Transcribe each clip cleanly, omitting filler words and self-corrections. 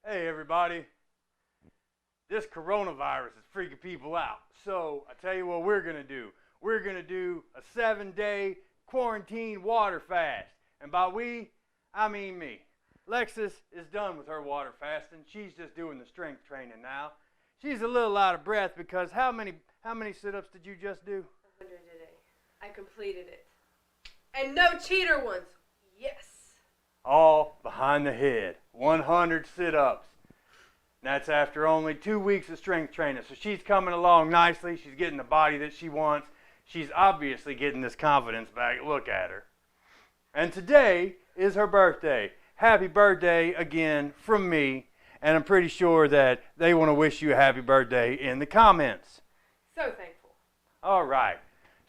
Hey everybody, this coronavirus is freaking people out. So I tell you what we're going to do. We're going to do a 7-day quarantine water fast. And by we, I mean me. Lexus is done with her water fasting. She's just doing the strength training now. She's a little out of breath because how many sit-ups did you just do? 100 today. I completed it. And no cheater ones. Yes. All behind the head. 100 sit-ups. That's after only 2 weeks of strength training. So she's coming along nicely. She's getting the body that she wants. She's obviously getting this confidence back. Look at her. And today is her birthday. Happy birthday again from me. And I'm pretty sure that they want to wish you a happy birthday in the comments. So thankful. All right.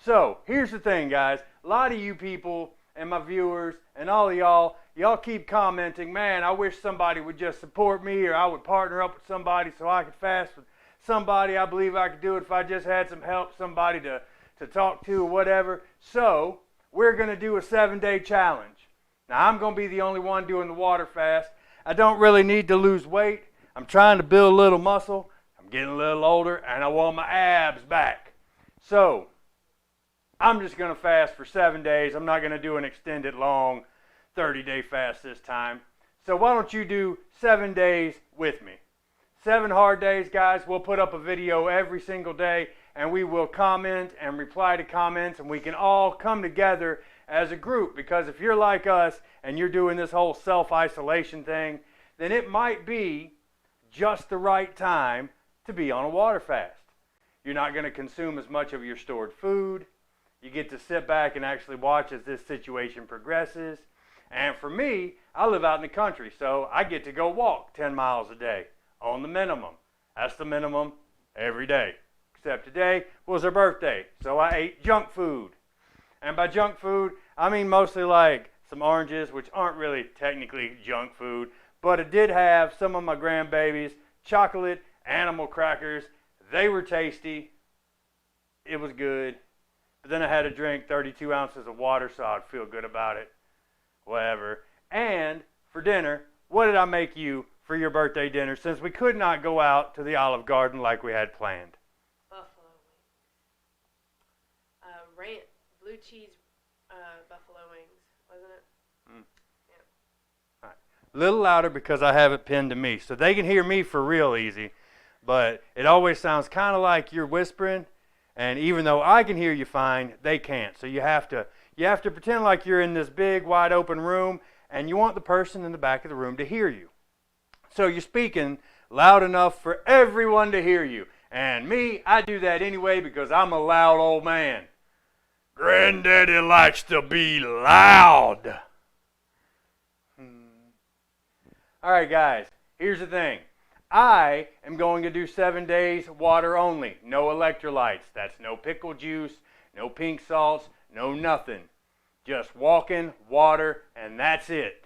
So here's the thing, guys. A lot of you people and my viewers and all of y'all keep commenting, man, I wish somebody would just support me, or I would partner up with somebody so I could fast with somebody. I believe I could do it if I just had some help, somebody to talk to or whatever. So we're going to do a 7-day challenge. Now I'm going to be the only one doing the water fast. I don't really need to lose weight. I'm trying to build a little muscle. I'm getting a little older and I want my abs back. So I'm just going to fast for 7 days. I'm not going to do an extended long 30-day fast this time. So why don't you do 7 days with me? 7 hard days, guys. We'll put up a video every single day, and we will comment and reply to comments, and we can all come together as a group. Because if you're like us and you're doing this whole self-isolation thing, then it might be just the right time to be on a water fast. You're not going to consume as much of your stored food. You get to sit back and actually watch as this situation progresses. And for me, I live out in the country, so I get to go walk 10 miles a day on the minimum. That's the minimum every day. Except today was her birthday, so I ate junk food. And by junk food, I mean mostly like some oranges, which aren't really technically junk food, but it did have some of my grandbabies' chocolate animal crackers. They were tasty. It was good. But then I had to drink 32 ounces of water so I'd feel good about it. Whatever. And for dinner, what did I make you for your birthday dinner since we could not go out to the Olive Garden like we had planned? Buffalo wings. Blue cheese buffalo wings, wasn't it? Yeah. All right. A little louder because I have it pinned to me. So they can hear me for real easy. But it always sounds kind of like you're whispering. And even though I can hear you fine, they can't. So you have to pretend like you're in this big, wide open room, and you want the person in the back of the room to hear you. So you're speaking loud enough for everyone to hear you. And me, I do that anyway because I'm a loud old man. Granddaddy likes to be loud. All right, guys, here's the thing. I am going to do 7 days water only. No electrolytes. That's no pickle juice, no pink salts, no nothing. Just walking, water, and that's it.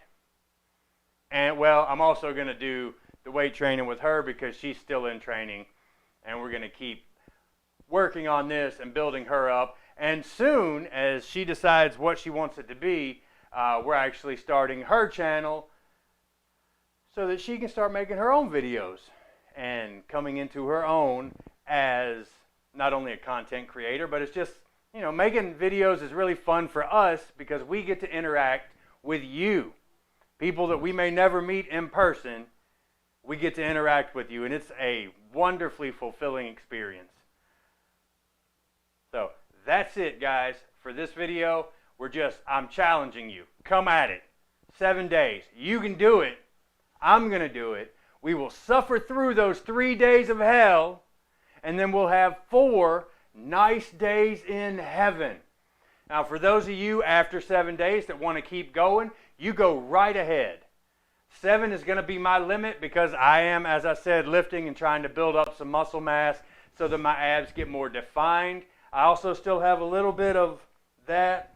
And well, I'm also going to do the weight training with her because she's still in training. And we're going to keep working on this and building her up. And soon as she decides what she wants it to be, we're actually starting her channel so that she can start making her own videos and coming into her own as not only a content creator, but it's just, you know, making videos is really fun for us because we get to interact with you. People that we may never meet in person, we get to interact with you, and it's a wonderfully fulfilling experience. So that's it, guys, for this video. I'm challenging you. Come at it. 7 days. You can do it. I'm going to do it. We will suffer through those 3 days of hell, and then we'll have 4 nice days in heaven. Now, for those of you after 7 days that want to keep going, you go right ahead. 7 is going to be my limit because I am, as I said, lifting and trying to build up some muscle mass so that my abs get more defined. I also still have a little bit of that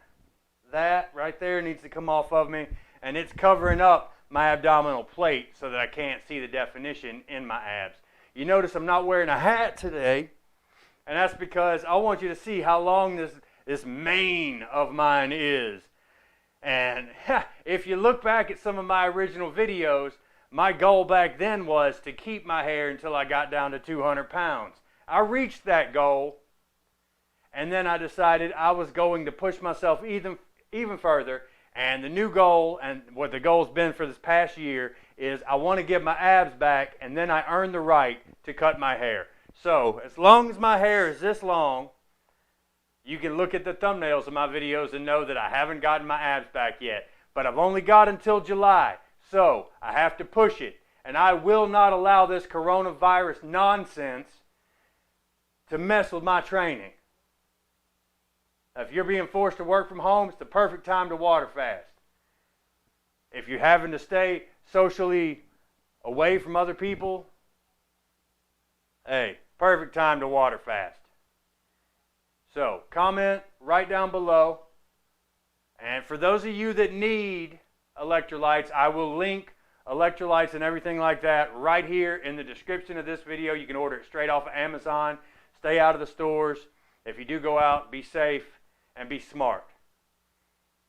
right there needs to come off of me, and it's covering up my abdominal plate so that I can't see the definition in my abs. You notice I'm not wearing a hat today, and that's because I want you to see how long this mane of mine is. And if you look back at some of my original videos, my goal back then was to keep my hair until I got down to 200 pounds. I reached that goal, and then I decided I was going to push myself even further. And the new goal, and what the goal's been for this past year, is I want to get my abs back, and then I earn the right to cut my hair. So as long as my hair is this long, you can look at the thumbnails of my videos and know that I haven't gotten my abs back yet. But I've only got until July, so I have to push it. And I will not allow this coronavirus nonsense to mess with my training. If you're being forced to work from home, it's the perfect time to water fast. If you're having to stay socially away from other people, hey, perfect time to water fast. So, comment right down below. And for those of you that need electrolytes, I will link electrolytes and everything like that right here in the description of this video. You can order it straight off of Amazon. Stay out of the stores. If you do go out, be safe and be smart.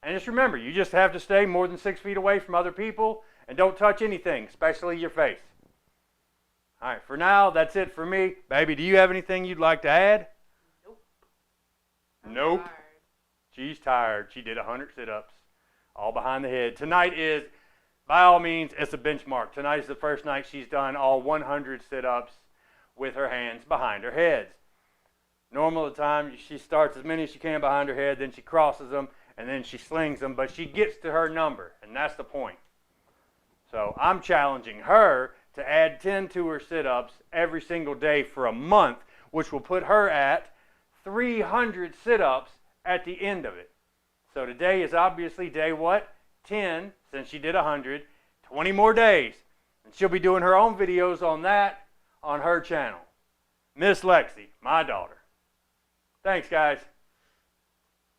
And just remember, you just have to stay more than 6 feet away from other people and don't touch anything, especially your face. All right, for now, that's it for me. Baby, do you have anything you'd like to add? Nope. Tired. She's tired. She did 100 sit-ups, all behind the head. Tonight is, by all means, it's a benchmark. Tonight is the first night she's done all 100 sit-ups with her hands behind her head. Normal at the time, she starts as many as she can behind her head, then she crosses them, and then she slings them, but she gets to her number, and that's the point. So I'm challenging her to add 10 to her sit-ups every single day for a month, which will put her at 300 sit-ups at the end of it. So today is obviously day what? 10, since she did 100. 20 more days. And she'll be doing her own videos on that on her channel. Miss Lexi, my daughter. Thanks, guys.